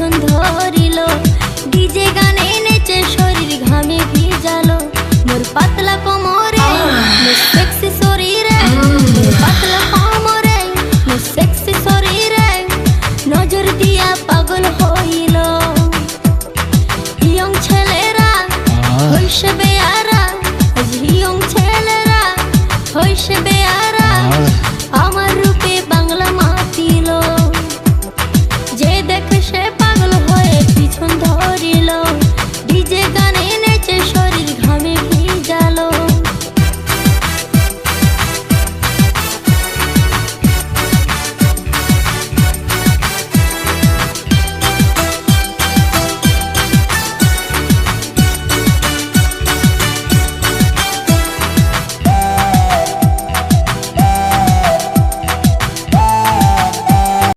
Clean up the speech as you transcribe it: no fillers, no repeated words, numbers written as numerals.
মন ধরিল ডিজে গানে নেচে শরীর ঘামে ভিজালো মোর পাতলা কোমরে